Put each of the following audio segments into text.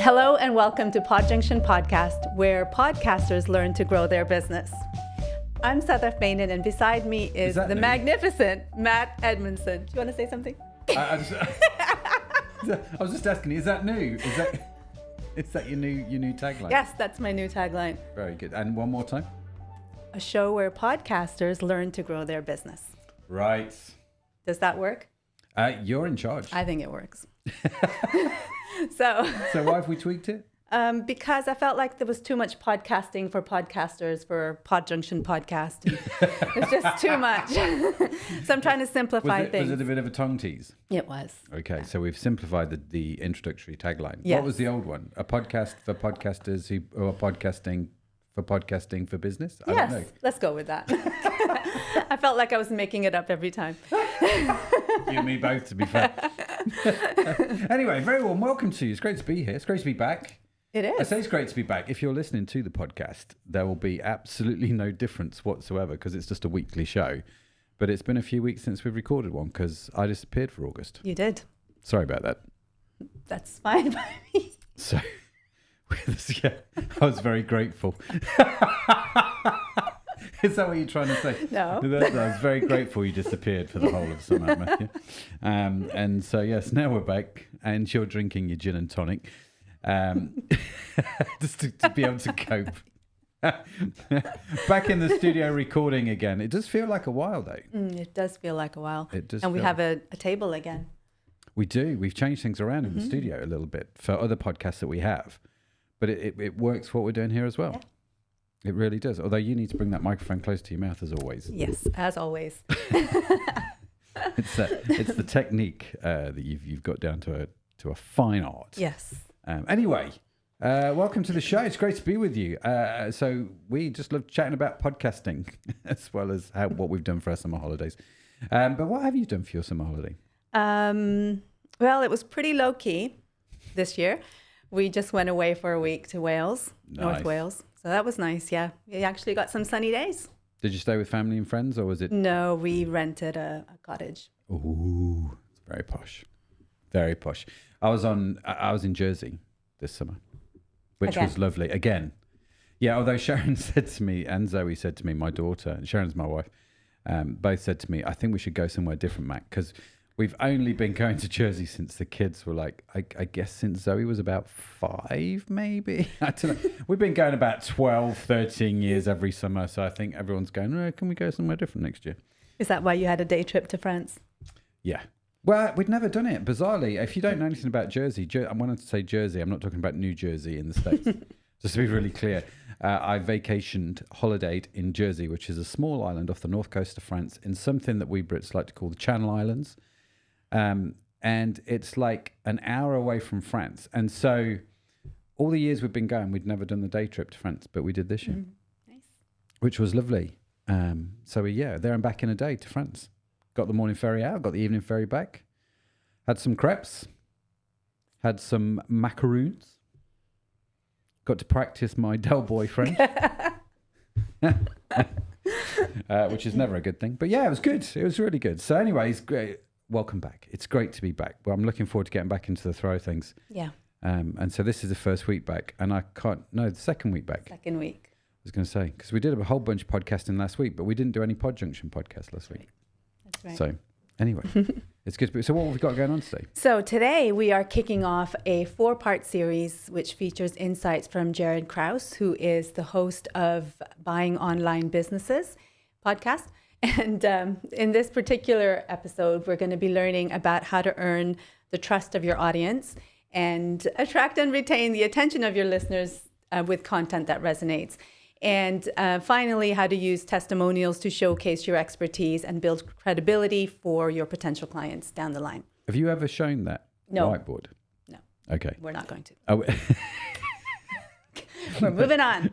Hello and welcome to Podjunction podcast, where podcasters learn to grow their business. I'm Sadaf and beside me is the magnificent Matt Edmondson. Do you want to say something? I was just asking, is that new? Is that your new tagline? Yes, that's my new tagline. Very good. And one more time. A show where podcasters learn to grow their business. Right. Does that work? You're in charge. I think it works. So why have we tweaked it? Because I felt like there was too much podcasting for podcasters for Podjunction podcast. It's just too much. So I'm trying to simplify things. Was it a bit of a tongue tease? It was. Okay, yeah. So we've simplified the introductory tagline. Yes. What was the old one? A podcast for podcasters who are podcasting for business? I don't know. Let's go with that. I felt like I was making it up every time. You and me both, to be fair. Anyway, very warm welcome to you. It's great to be here. It's great to be back. It is. I say it's great to be back. If you're listening to the podcast, there will be absolutely no difference whatsoever because it's just a weekly show. But it's been a few weeks since we've recorded one because I disappeared for August. You did. Sorry about that. That's fine by me. So, yeah, I was very grateful. Is that what you're trying to say? No. I was very grateful you disappeared for the whole of summer, Matthew. And so, yes, now we're back and you're drinking your gin and tonic. Just to be able to cope. Back in the studio recording again. It does feel like a while, though. It does feel like a while. It does. And we have a table again. We do. We've changed things around in the studio a little bit for other podcasts that we have. But it works for what we're doing here as well. Yeah. It really does. Although you need to bring that microphone close to your mouth as always. Yes, as always. It's the technique that you've got down to a fine art. Yes. Anyway, welcome to the show. It's great to be with you. So we just love chatting about podcasting as well as what we've done for our summer holidays. But what have you done for your summer holiday? Well, it was pretty low key this year. We just went away for a week to Wales, North Wales. So that was nice, yeah. We actually got some sunny days. Did you stay with family and friends or was it? No, we rented a cottage. Ooh, it's very posh. Very posh. I was in Jersey this summer, which was lovely. Again. Yeah, although Sharon said to me and Zoe said to me, my daughter, and Sharon's my wife, both said to me, I think we should go somewhere different, Matt, because we've only been going to Jersey since the kids were like, I guess since Zoe was about 5, maybe. I don't know. We've been going about 12, 13 years every summer. So I think everyone's going, can we go somewhere different next year? Is that why you had a day trip to France? Yeah. Well, we'd never done it. Bizarrely, if you don't know anything about Jersey, I wanted to say Jersey. I'm not talking about New Jersey in the States. Just to be really clear, I holidayed in Jersey, which is a small island off the north coast of France in something that we Brits like to call the Channel Islands. And it's like an hour away from France. And so all the years we've been going, we'd never done the day trip to France, but we did this year. Nice. Which was lovely. So there and back in a day to France. Got the morning ferry out, got the evening ferry back. Had some crepes. Had some macaroons. Got to practice my Del Boy French. Which is never a good thing. But yeah, it was good. It was really good. So anyways, great. Welcome back. It's great to be back. Well, I'm looking forward to getting back into the throw of things. Yeah. And so this is the first week back, and the second week back. Second week. I was going to say, because we did a whole bunch of podcasting last week, but we didn't do any Podjunction podcast last week. That's right. So anyway, it's good. So what have we got going on today? So today we are kicking off a 4-part series, which features insights from Jaryd Kraus, who is the host of Buying Online Businesses podcast. And in this particular episode, we're going to be learning about how to earn the trust of your audience and attract and retain the attention of your listeners with content that resonates. And finally, how to use testimonials to showcase your expertise and build credibility for your potential clients down the line. Have you ever shown that whiteboard? No. Okay. We're not going to. Oh. We're moving on.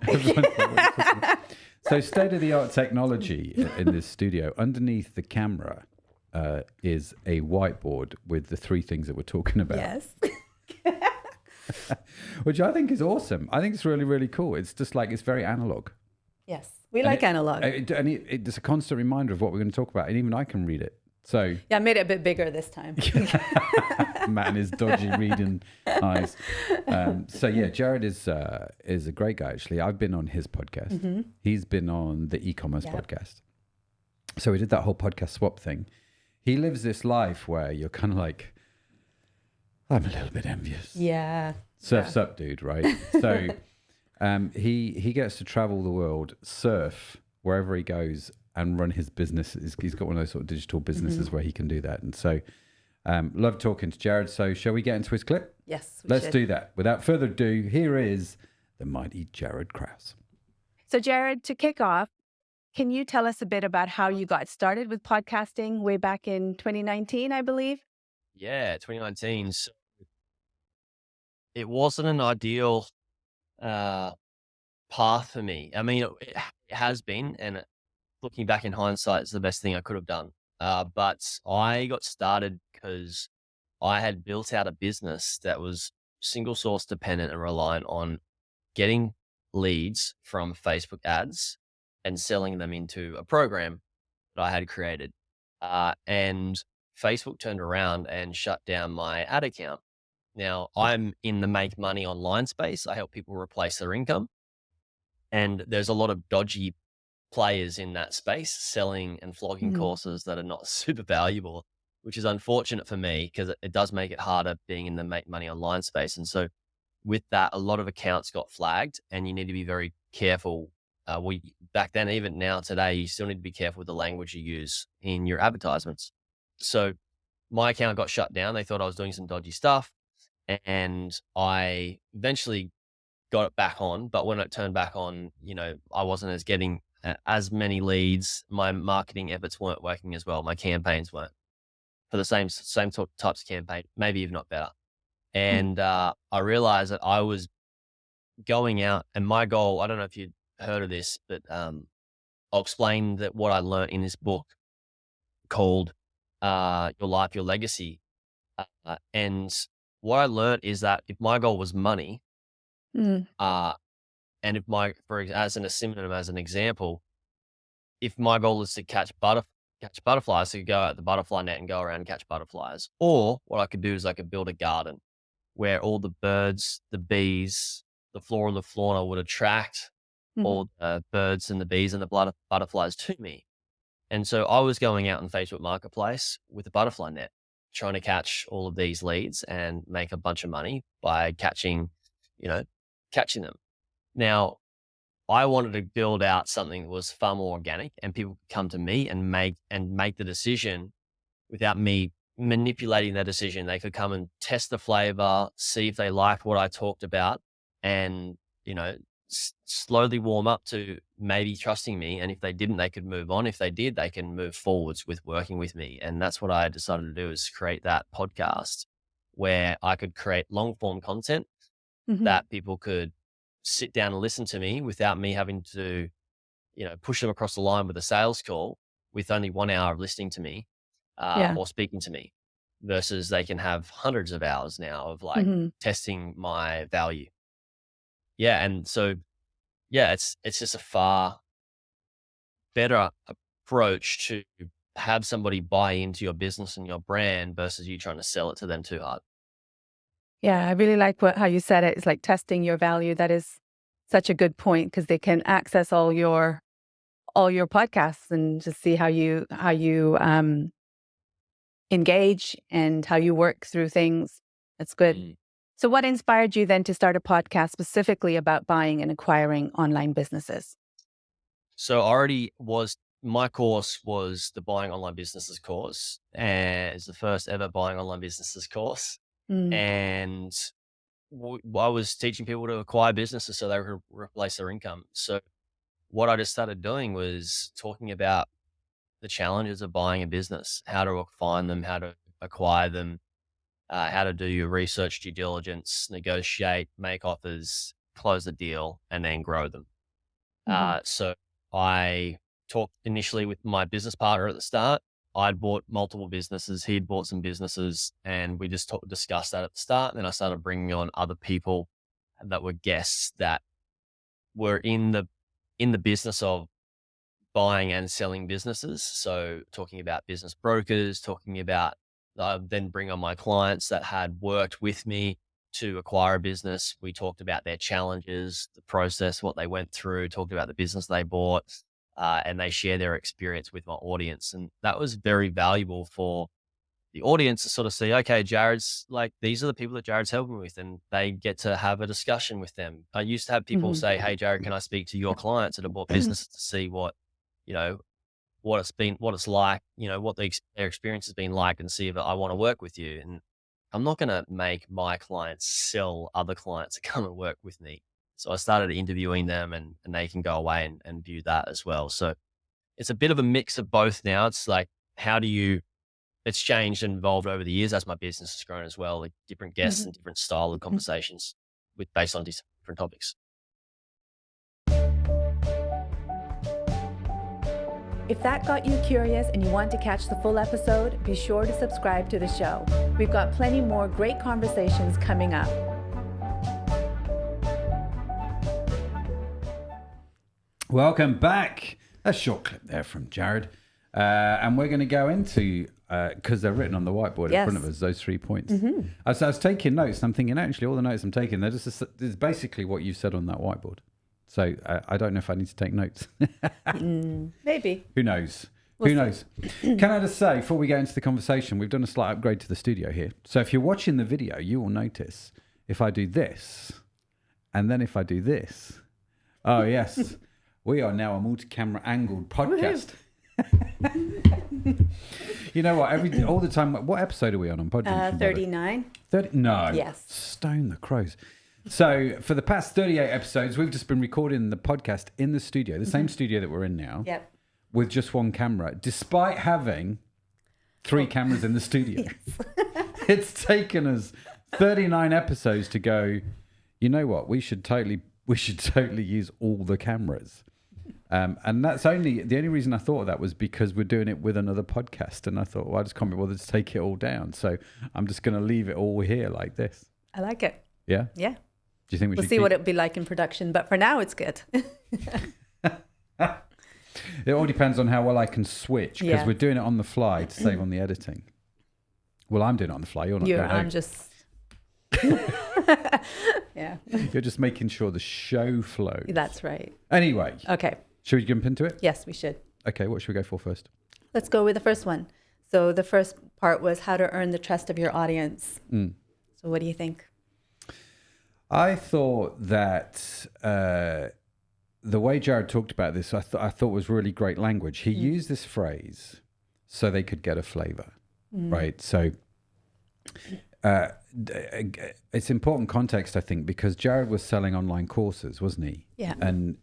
So state-of-the-art technology in this studio. Underneath the camera is a whiteboard with the 3 things that we're talking about. Yes. Which I think is awesome. I think it's really, really cool. It's just like, it's very analog. Yes. We like analog. And it's a constant reminder of what we're going to talk about. And even I can read it So yeah, I made it a bit bigger this time. Matt and his dodgy reading eyes. So yeah, Jaryd is a great guy. Actually, I've been on his podcast. Mm-hmm. He's been on the e-commerce podcast. So we did that whole podcast swap thing. He lives this life where you're kind of like, I'm a little bit envious. Yeah. Surf's up, dude, right? So he gets to travel the world, surf wherever he goes, and run his business. He's got one of those sort of digital businesses where he can do that. And so love talking to Jaryd. So shall we get into his clip? Yes, Let's do that. Without further ado, here is the mighty Jaryd Krause. So Jaryd, to kick off, can you tell us a bit about how you got started with podcasting way back in 2019, I believe? Yeah, 2019. So it wasn't an ideal path for me. I mean, it has been, and looking back in hindsight, it's the best thing I could have done. But I got started because I had built out a business that was single source dependent and reliant on getting leads from Facebook ads and selling them into a program that I had created. And Facebook turned around and shut down my ad account. Now, I'm in the make money online space. I help people replace their income. And there's a lot of dodgy players in that space selling and flogging courses that are not super valuable, which is unfortunate for me because it does make it harder being in the make money online space. And so with that, a lot of accounts got flagged and you need to be very careful. Back then, even now today, you still need to be careful with the language you use in your advertisements. So my account got shut down. They thought I was doing some dodgy stuff. And I eventually got it back on. But when it turned back on, I wasn't getting as many leads. My marketing efforts weren't working as well. My campaigns weren't for the same types of campaign, maybe even not better. And I realized that I was going out, and my goal, I don't know if you'd heard of this, but I'll explain that what I learned in this book called Your Life, Your Legacy. And what I learned is that if my goal was money, and if as an example, if my goal is to catch butterflies, I could go out the butterfly net and go around and catch butterflies. Or what I could do is I could build a garden where all the birds, the bees, the flora and the fauna would attract all the birds and the bees and the butterflies to me. And so I was going out in Facebook Marketplace with a butterfly net, trying to catch all of these leads and make a bunch of money by catching them. Now, I wanted to build out something that was far more organic and people could come to me and make the decision without me manipulating their decision. They could come and test the flavor, see if they liked what I talked about and, slowly warm up to maybe trusting me. And if they didn't, they could move on. If they did, they can move forwards with working with me. And that's what I decided to do, is create that podcast where I could create long form content that people could sit down and listen to me without me having to, push them across the line with a sales call with only 1 hour of listening to me or speaking to me, versus they can have hundreds of hours now of testing my value. Yeah. And so, it's just a far better approach to have somebody buy into your business and your brand versus you trying to sell it to them too hard. Yeah, I really like how you said it. It's like testing your value. That is such a good point, because they can access all your podcasts and just see how you engage and how you work through things. That's good. So what inspired you then to start a podcast specifically about buying and acquiring online businesses? So my course was the Buying Online Businesses course, and it's the first ever Buying Online Businesses course. And I was teaching people to acquire businesses so they could replace their income. So what I just started doing was talking about the challenges of buying a business, how to find them, how to acquire them, how to do your research, due diligence, negotiate, make offers, close the deal, and then grow them. So I talked initially with my business partner at the start. I'd bought multiple businesses. He'd bought some businesses, and we just discussed that at the start. And then I started bringing on other people that were guests that were in the business of buying and selling businesses. So talking about business brokers, talking about then bring on my clients that had worked with me to acquire a business. We talked about their challenges, the process, what they went through, talked about the business they bought, and they share their experience with my audience. And that was very valuable for the audience to sort of see, okay, Jaryd's like, these are the people that Jaryd's helping with, and they get to have a discussion with them. I used to have people say, hey, Jaryd, can I speak to your clients that have bought businesses to see what, you know, what it's like, what their experience has been like, and see if I want to work with you. And I'm not going to make my clients sell other clients to come and work with me. So I started interviewing them, and they can go away and view that as well. So it's a bit of a mix of both now. It's like, it's changed and evolved over the years as my business has grown as well, like different guests and different style of conversations based on different topics. If that got you curious and you want to catch the full episode, be sure to subscribe to the show. We've got plenty more great conversations coming up. Welcome back. A short clip there from Jaryd. And we're going to go into, because they're written on the whiteboard in front of us, those 3 points. I was taking notes, and I'm thinking, actually, all the notes I'm taking, is basically what you said on that whiteboard. So I don't know if I need to take notes. Maybe. Who knows? Who knows? Can I just say, before we go into the conversation, we've done a slight upgrade to the studio here. So if you're watching the video, you will notice if I do this, and then if I do this. Oh, yes. We are now a multi-camera angled podcast. You know what? All the time. What episode are we on Podjunction? 39. 30? No. Yes. Stone the crows. So for the past 38 episodes, we've just been recording the podcast in the studio, the same studio that we're in now, with just one camera, despite having 3 cameras in the studio. It's taken us 39 episodes to go, you know what? We should totally use all the cameras. And that's the only reason I thought of that was because we're doing it with another podcast. And I thought, well, I just can't be bothered to take it all down. So I'm just going to leave it all here like this. I like it. Yeah? Yeah. Do you think we'll see what it'll be like in production, but for now it's good. It all depends on how well I can switch, because we're doing it on the fly to save on the editing. Well, I'm doing it on the fly. You're not. I'm just. Yeah. You're just making sure the show flows. That's right. Anyway. Okay. Should we jump into it? Yes, we should. Okay. What should we go for first? Let's go with the first one. So the first part was how to earn the trust of your audience. So what do you think? I thought that the way Jaryd talked about this, I thought was really great language. He used this phrase so they could get a flavor, right? So it's important context, I think, because Jaryd was selling online courses, wasn't he? Yeah. And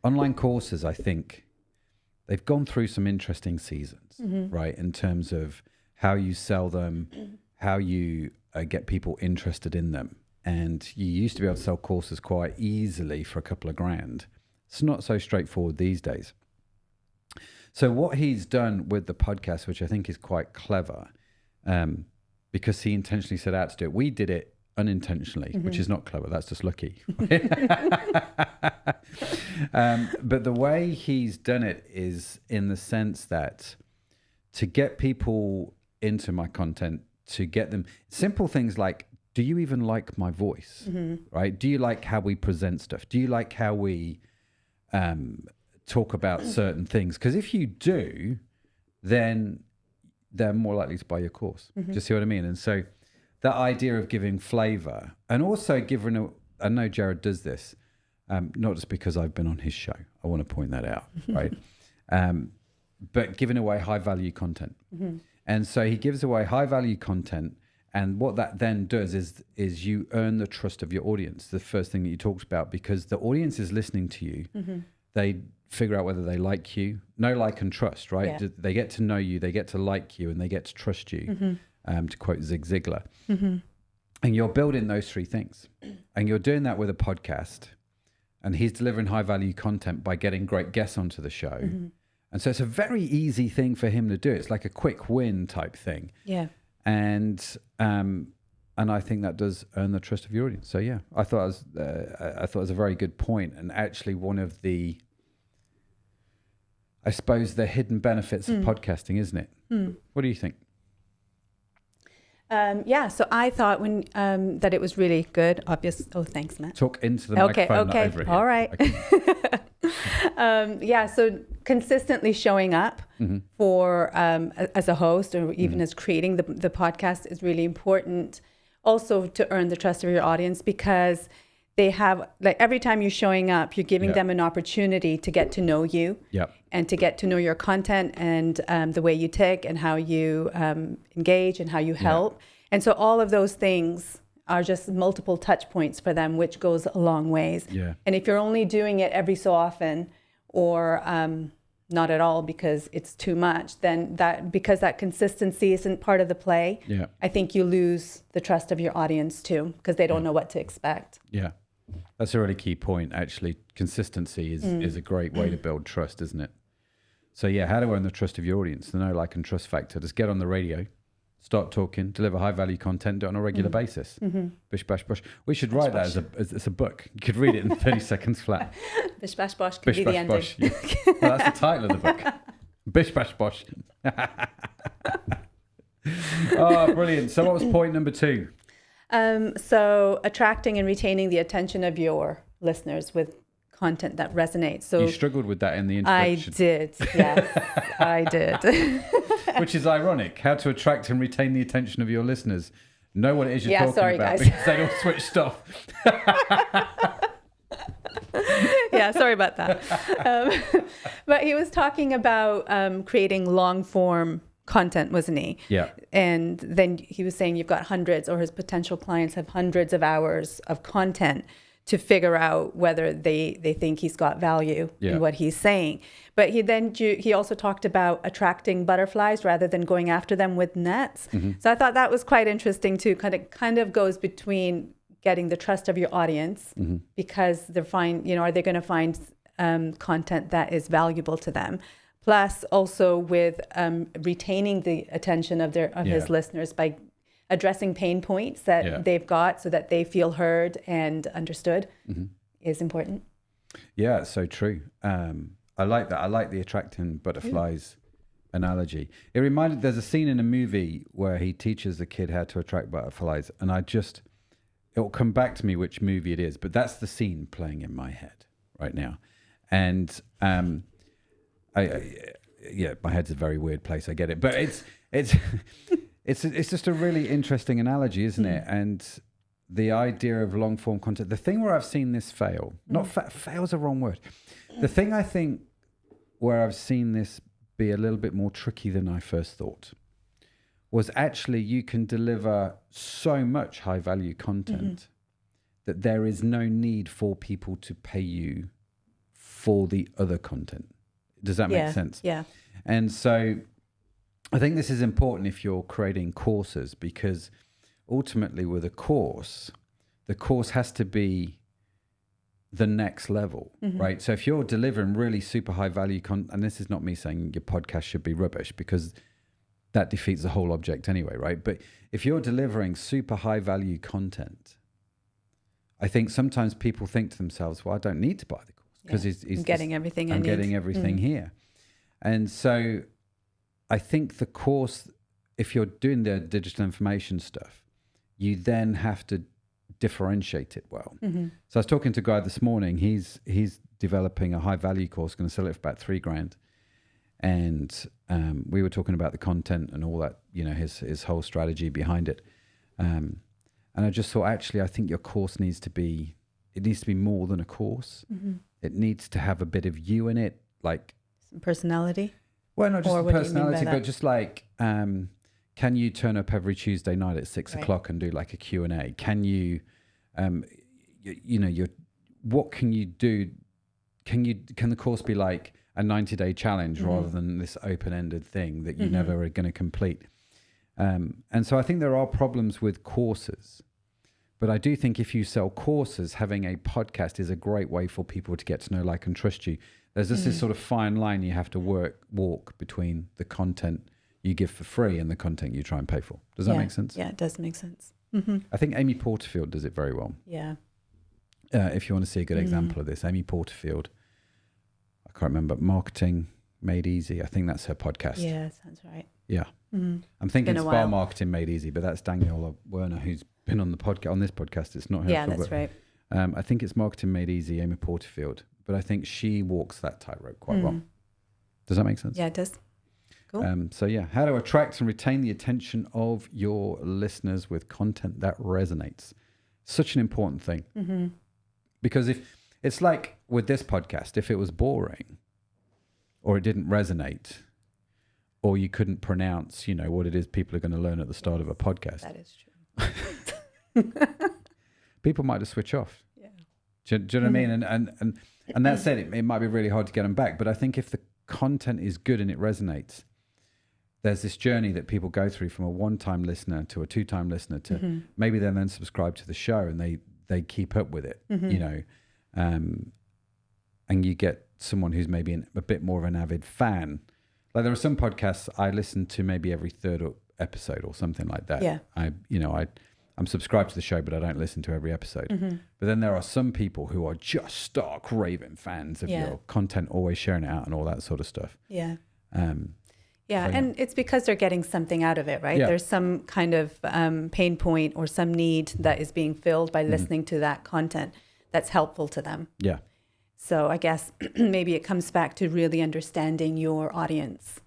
online courses, I think, they've gone through some interesting seasons, right? In terms of how you sell them, how you get people interested in them. And you used to be able to sell courses quite easily for a couple of grand. It's not so straightforward these days. So what he's done with the podcast, which I think is quite clever, because he intentionally set out to do it. We did it unintentionally, which is not clever. That's just lucky. But the way he's done it is in the sense that to get people into my content, to get them, simple things like, do you even like my voice, right? Do you like how we present stuff? Do you like how we talk about certain things? Because if you do, then they're more likely to buy your course. Do you see what I mean? And so that idea of giving flavor, and also I know Jaryd does this, not just because I've been on his show. I want to point that out, right? But giving away high value content. And so he gives away high value content. And what that then does is you earn the trust of your audience, the first thing that you talked about, because the audience is listening to you. They figure out whether they like you. Know, like, and trust, right? Yeah. They get to know you, they get to like you, and they get to trust you, to quote Zig Ziglar. And you're building those 3 things. And you're doing that with a podcast. And he's delivering high-value content by getting great guests onto the show. And so it's a very easy thing for him to do. It's like a quick win type thing. Yeah. And I think that does earn the trust of your audience. So yeah, I thought it was a very good point, and actually one of the I suppose, the hidden benefits of podcasting, isn't it? What do you think? So I thought that it was really good. Oh, thanks, Matt. Talk into the microphone, not over here. All right. Okay. So consistently showing up for as a host or even as creating the podcast is really important. Also to earn the trust of your audience, because they have, like, every time you're showing up, you're giving them an opportunity to get to know you and to get to know your content and the way you tick and how you engage and how you help. And so all of those things are just multiple touch points for them, which goes a long ways. Yeah. And if you're only doing it every so often or not at all because it's too much, then because that consistency isn't part of the play, I think you lose the trust of your audience too, because they don't know what to expect. Yeah. That's a really key point, actually. Consistency is a great way to build trust, isn't it? So how to earn the trust of your audience, the know, like, and trust factor. Just get on the radio, start talking, deliver high value content, do it on a regular basis. Bish, bash, bosh. We should write that as a book. You could read it in 30 seconds flat. Bish, bash, bosh could be the ending. Bosh. Yeah. Well, that's the title of the book. Bish, bash, bosh. Oh, brilliant. So what was point number 2? So attracting and retaining the attention of your listeners with content that resonates. So you struggled with that in the introduction. I did. Yes, I did. Which is ironic. How to attract and retain the attention of your listeners. Know what it is you're talking about, guys. because they all switched off. Sorry about that. But he was talking about creating long form content, wasn't he? Yeah. And then he was saying you've got hundreds, or his potential clients have hundreds of hours of content to figure out whether they think he's got value in what he's saying. But he also talked about attracting butterflies rather than going after them with nets. So I thought that was quite interesting too. Kind of goes between getting the trust of your audience, because are they going to find content that is valuable to them? Plus also with retaining the attention of his listeners by addressing pain points that they've got so that they feel heard and understood is important. Yeah, it's so true. I like that. I like the attracting butterflies analogy. It reminded, there's a scene in a movie where he teaches the kid how to attract butterflies, and it will come back to me which movie it is, but that's the scene playing in my head right now. And my head's a very weird place. I get it, but it's just a really interesting analogy, isn't it? And the idea of long form content. The thing where I've seen this fail, fail's a wrong word. The thing I think where I've seen this be a little bit more tricky than I first thought was actually you can deliver so much high value content that there is no need for people to pay you for the other content. Does that make sense? Yeah. And so I think this is important if you're creating courses, because ultimately with a course, the course has to be the next level, right? So if you're delivering really super high value content, and this is not me saying your podcast should be rubbish, because that defeats the whole object anyway, right? But if you're delivering super high value content, I think sometimes people think to themselves, well, I don't need to buy the course because I'm getting everything I'm getting everything here. And so I think the course, if you're doing the digital information stuff, you then have to differentiate it well. So I was talking to a guy this morning. He's developing a high value course, going to sell it for about $3,000. And we were talking about the content and all that, his whole strategy behind it. And I just thought, actually, I think your course needs to be more than a course. It needs to have a bit of you in it, like some personality. Well, not just the personality, but just like, can you turn up every Tuesday night at 6 o'clock and do like a Q&A? Can you, what can you do? Can the course be like a 90-day challenge rather than this open-ended thing that you never are going to complete? And so I think there are problems with courses, but I do think if you sell courses, having a podcast is a great way for people to get to know, like, and trust you. There's just this sort of fine line you have to walk between the content you give for free and the content you try and pay for. Does that make sense? Yeah, it does make sense. I think Amy Porterfield does it very well. Yeah. If you want to see a good example of this, Amy Porterfield, I can't remember, marketing Made Easy. I think that's her podcast. Yeah, sounds right. Yeah. Mm-hmm. I'm thinking Been a Spa while. Marketing Made Easy, but that's Daniela Werner, who's been on the podcast, on this podcast. It's not her. Yeah, that's right. I think it's Marketing Made Easy, Amy Porterfield, but I think she walks that tightrope quite well. Does that make sense? Yeah, it does. Cool. So yeah, how to attract and retain the attention of your listeners with content that resonates. Such an important thing. Mm-hmm. Because if it's like with this podcast, if it was boring or it didn't resonate or you couldn't pronounce, what it is people are going to learn at the start of a podcast. That is true. People might just switch off. Yeah. Do you know what I mean? And that said, it might be really hard to get them back. But I think if the content is good and it resonates, there's this journey that people go through from a one-time listener to a two-time listener to maybe they then subscribe to the show and they keep up with it, and you get someone who's maybe a bit more of an avid fan. Like there are some podcasts I listen to maybe every third episode or something like that. Yeah. I'm subscribed to the show, but I don't listen to every episode. But then there are some people who are just stark raving fans of your content, always sharing it out and all that sort of stuff. Yeah. Yeah, and it's because they're getting something out of it, right? Yeah. There's some kind of pain point or some need that is being filled by listening to that content that's helpful to them. Yeah. So I guess maybe it comes back to really understanding your audience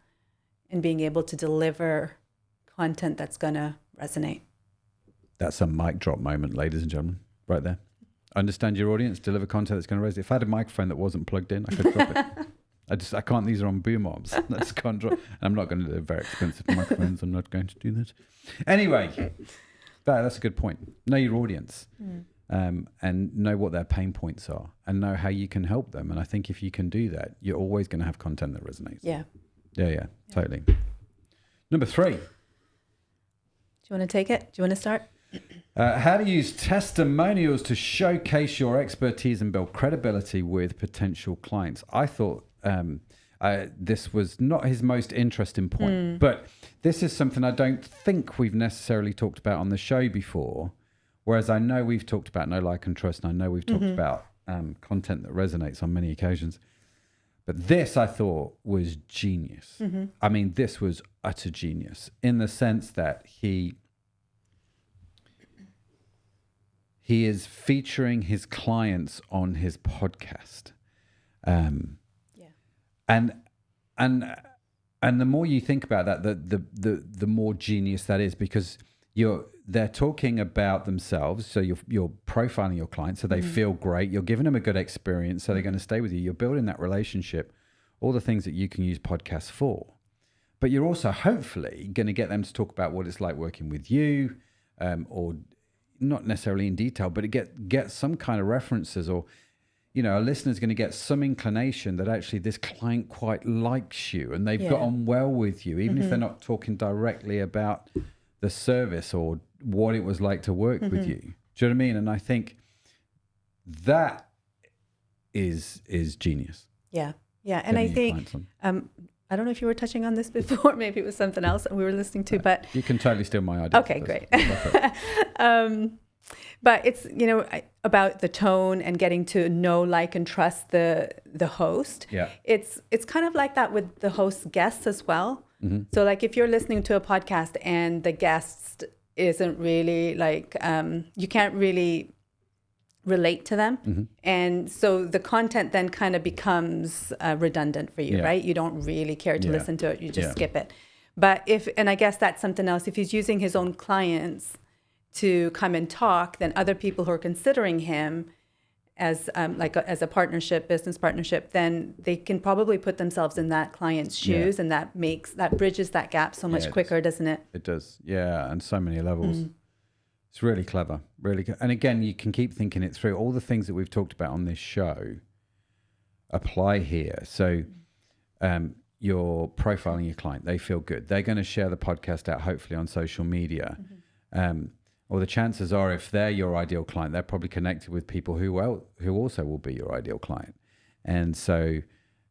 and being able to deliver content that's going to resonate. That's a mic drop moment, ladies and gentlemen, right there. Understand your audience, deliver content that's going to resonate. If I had a microphone that wasn't plugged in, I could drop it. I can't. These are on boom arms. I just can't drop. And I'm not going to do very expensive microphones. I'm not going to do that. Anyway, that's a good point. Know your audience, and know what their pain points are, and know how you can help them. And I think if you can do that, you're always going to have content that resonates. Yeah. Yeah. Totally. Number 3. Do you want to take it? Do you want to start? How to use testimonials to showcase your expertise and build credibility with potential clients. I thought this was not his most interesting point, but this is something I don't think we've necessarily talked about on the show before, whereas I know we've talked about know, like, and trust, and I know we've talked about content that resonates on many occasions. But this, I thought, was genius. I mean, this was utter genius in the sense that he is featuring his clients on his podcast. And the more you think about that, the more genius that is, because they're talking about themselves. So you're profiling your clients so they feel great. You're giving them a good experience, so they're going to stay with you. You're building that relationship, all the things that you can use podcasts for. But you're also hopefully going to get them to talk about what it's like working with you, or not necessarily in detail, but get some kind of references, or a listener's going to get some inclination that actually this client quite likes you and they've got on well with you, even if they're not talking directly about the service or what it was like to work with you. Do you know what I mean? And I think that is genius. Yeah. And I think I don't know if you were touching on this before. Maybe it was something else we were listening to, but you can totally steal my idea. Okay, great. But it's, about the tone and getting to know, like, and trust the host. Yeah. It's kind of like that with the host's guests as well. So like if you're listening to a podcast and the guest isn't really like, you can't really relate to them. And so the content then kind of becomes redundant for you, right? You don't really care to listen to it. You just skip it. But and I guess that's something else. If he's using his own clients to come and talk, then other people who are considering him as as a partnership, business partnership, then they can probably put themselves in that client's shoes, and that bridges that gap so much quicker, doesn't it? It does, yeah, on so many levels. It's really clever, really good. And again, you can keep thinking it through. All the things that we've talked about on this show apply here. So you're profiling your client. They feel good. They're going to share the podcast out, hopefully, on social media. Or the chances are, if they're your ideal client, they're probably connected with people who also will be your ideal client. And so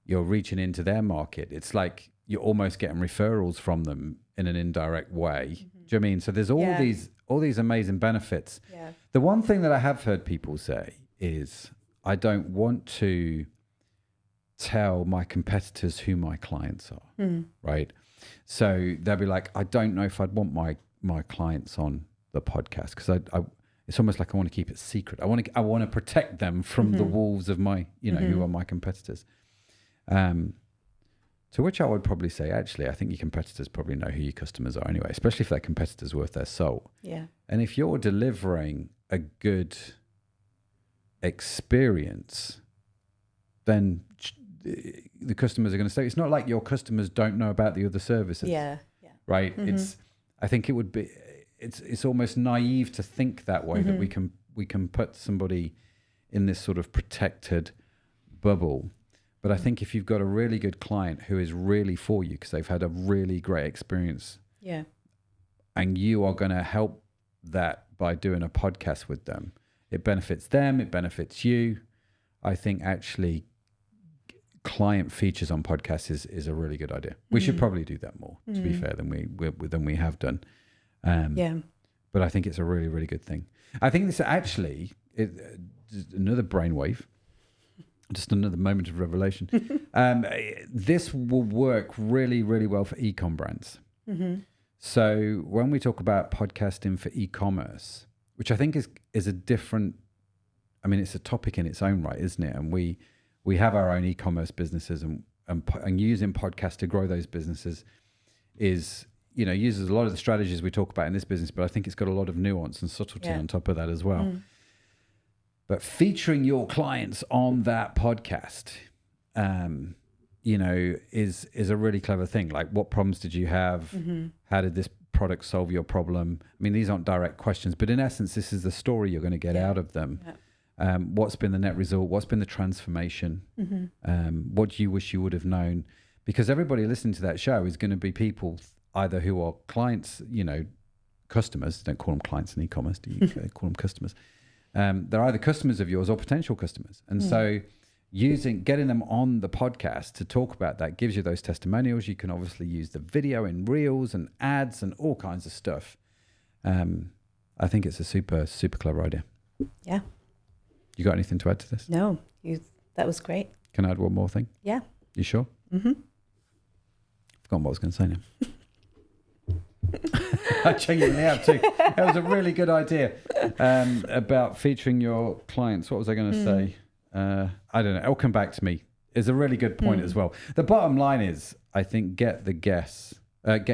you're reaching into their market. It's like you're almost getting referrals from them in an indirect way. Do you know what I mean? So there's all these amazing benefits. Yeah. The one thing that I have heard people say is, I don't want to tell my competitors who my clients are, right? So they'll be like, I don't know if I'd want my clients on the podcast because I it's almost like I want to keep it secret. I want to protect them from the wolves of my, who are my competitors. To which I would probably say, actually, I think your competitors probably know who your customers are anyway, especially if that competitor's worth their soul. Yeah. And if you're delivering a good experience, then the customers are going to say, it's not like your customers don't know about the other services. Yeah. Right. I think it would be, it's almost naive to think that way, that we can put somebody in this sort of protected bubble. But I think if you've got a really good client who is really for you because they've had a really great experience, and you are going to help that by doing a podcast with them, it benefits them, it benefits you. I think actually client features on podcasts is a really good idea. We should probably do that more, to be fair, than we have done. But I think it's a really, really good thing. I think this actually another brainwave, just another moment of revelation. This will work really, really well for e-com brands. So when we talk about podcasting for e-commerce, which I think is a different, it's a topic in its own right, isn't it? And we have our own e-commerce businesses, and using podcasts to grow those businesses uses a lot of the strategies we talk about in this business, but I think it's got a lot of nuance and subtlety on top of that as well. But featuring your clients on that podcast, is a really clever thing. Like, what problems did you have? How did this product solve your problem? These aren't direct questions, but in essence, this is the story you're going to get out of them. What's been the net result? What's been the transformation? What do you wish you would have known? Because everybody listening to that show is going to be people either who are clients, customers. Don't call them clients in e-commerce. Do you call them customers? They're either customers of yours or potential customers. And so getting them on the podcast to talk about that gives you those testimonials. You can obviously use the video in reels and ads and all kinds of stuff. I think it's a super, super clever idea. Yeah. You got anything to add to this? No, that was great. Can I add one more thing? Yeah. You sure? Forgotten what I was going to say now. I genuinely have too. That was a really good idea about featuring your clients. What was I going to say? I don't know. It'll come back to me. It's a really good point as well. The bottom line is, I think, get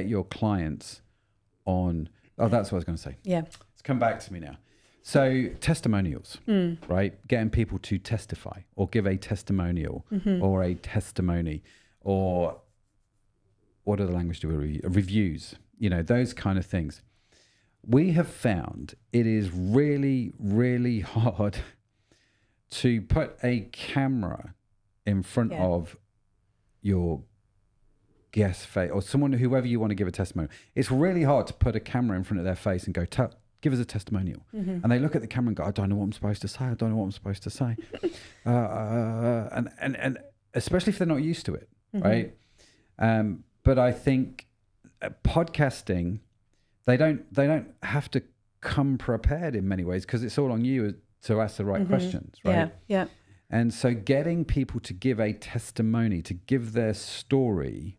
your clients on. Oh, that's what I was going to say. Yeah. It's come back to me now. So testimonials, right? Getting people to testify or give a testimonial or a testimony, or what other language do we reviews? Those kind of things. We have found it is really, really hard to put a camera in front of your guest face or whoever you want to give a testimony. It's really hard to put a camera in front of their face and go, give us a testimonial. And they look at the camera and go, I don't know what I'm supposed to say. I don't know what I'm supposed to say. And especially if they're not used to it, right? But I think podcasting, they don't have to come prepared in many ways because it's all on you to ask the right questions, right? Yeah. And so getting people to give a testimony, to give their story,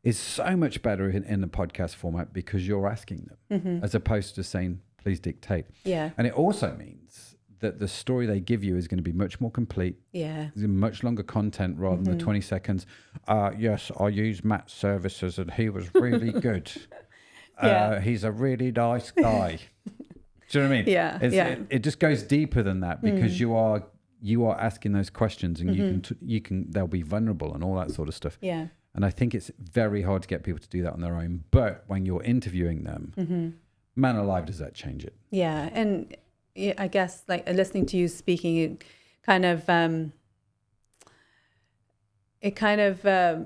is so much better in the podcast format because you're asking them as opposed to saying, please dictate. Yeah. And it also means that the story they give you is going to be much more complete. Yeah. Much longer content rather than the 20 seconds. Yes, I used Matt's services and he was really good. He's a really nice guy. Do you know what I mean? Yeah. It just goes deeper than that because you are asking those questions and you can they'll be vulnerable and all that sort of stuff. Yeah. And I think it's very hard to get people to do that on their own. But when you're interviewing them, man alive, does that change it? Yeah. And I guess like listening to you speaking, it kind of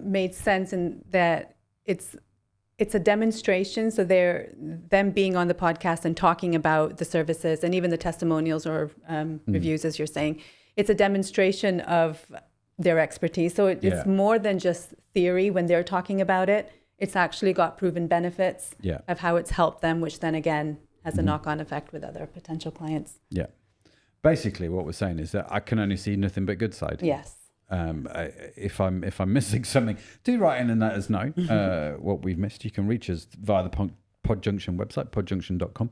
made sense in that it's a demonstration. So them being on the podcast and talking about the services and even the testimonials or reviews, as you're saying, it's a demonstration of their expertise. So it's more than just theory when they're talking about it. It's actually got proven benefits of how it's helped them, which then again has a knock-on effect with other potential clients. Yeah. Basically what we're saying is that I can only see nothing but good side. Yes. If I'm missing something, do write in and let us know what we've missed. You can reach us via the Podjunction website, podjunction.com.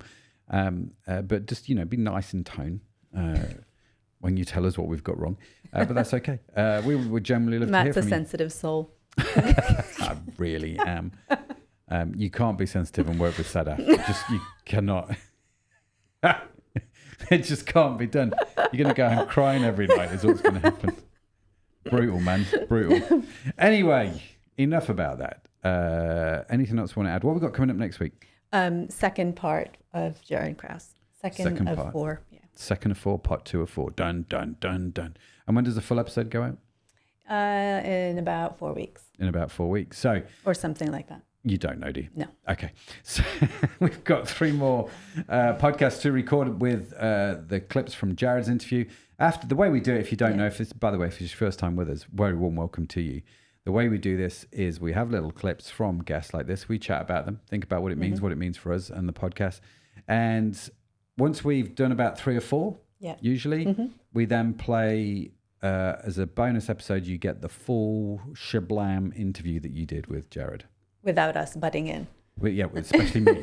But just, be nice in tone when you tell us what we've got wrong. But that's okay. We would generally love to hear Matt's from a you. sensitive soul. I really am. You can't be sensitive and work with Sadaf. You cannot. It just can't be done. You're going to go home crying every night is what's going to happen. Brutal, man. Brutal. Anyway, enough about that. Anything else you want to add? What have we got coming up next week? Second part of Jaryd Kraus. Second of part. 4. Yeah. Second of 4, part 2 of 4. Done, done, done, done. And when does the full episode go out? In about 4 weeks. In about 4 weeks. So, or something like that. You don't know, do you? No. Okay. So we've got 3 more podcasts to record with the clips from Jaryd's interview. After the way we do it, if you don't know, if it's, by the way, if it's your first time with us, very warm welcome to you. The way we do this is we have little clips from guests like this. We chat about them, think about what it means, what it means for us and the podcast. And once we've done about 3 or 4, usually, we then play as a bonus episode, you get the full shablam interview that you did with Jaryd. Without us butting in. Well, yeah, especially me.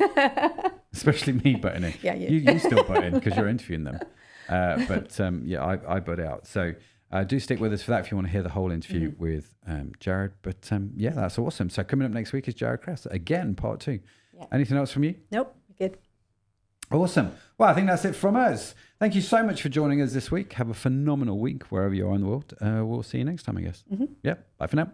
Especially me butting in. Yeah, you still butt in because you're interviewing them. But I butt out. So do stick with us for that if you want to hear the whole interview with Jaryd. But that's awesome. So coming up next week is Jaryd Krause. Again, part 2. Yeah. Anything else from you? Nope. Good. Awesome. Well, I think that's it from us. Thank you so much for joining us this week. Have a phenomenal week wherever you are in the world. We'll see you next time, I guess. Yeah. Bye for now.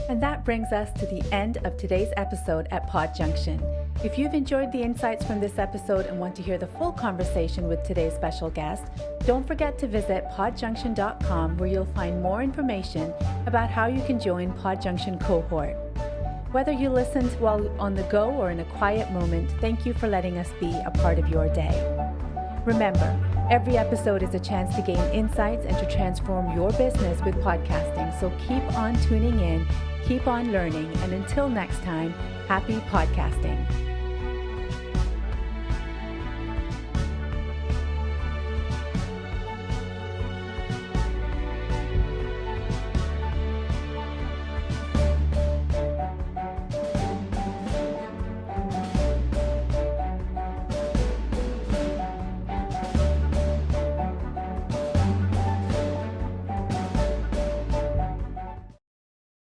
And that brings us to the end of today's episode at Podjunction. If you've enjoyed the insights from this episode and want to hear the full conversation with today's special guest, don't forget to visit podjunction.com, where you'll find more information about how you can join Podjunction cohort. Whether you listened while on the go or in a quiet moment, thank you for letting us be a part of your day. Remember, every episode is a chance to gain insights and to transform your business with podcasting. So keep on tuning in, keep on learning, and until next time, happy podcasting.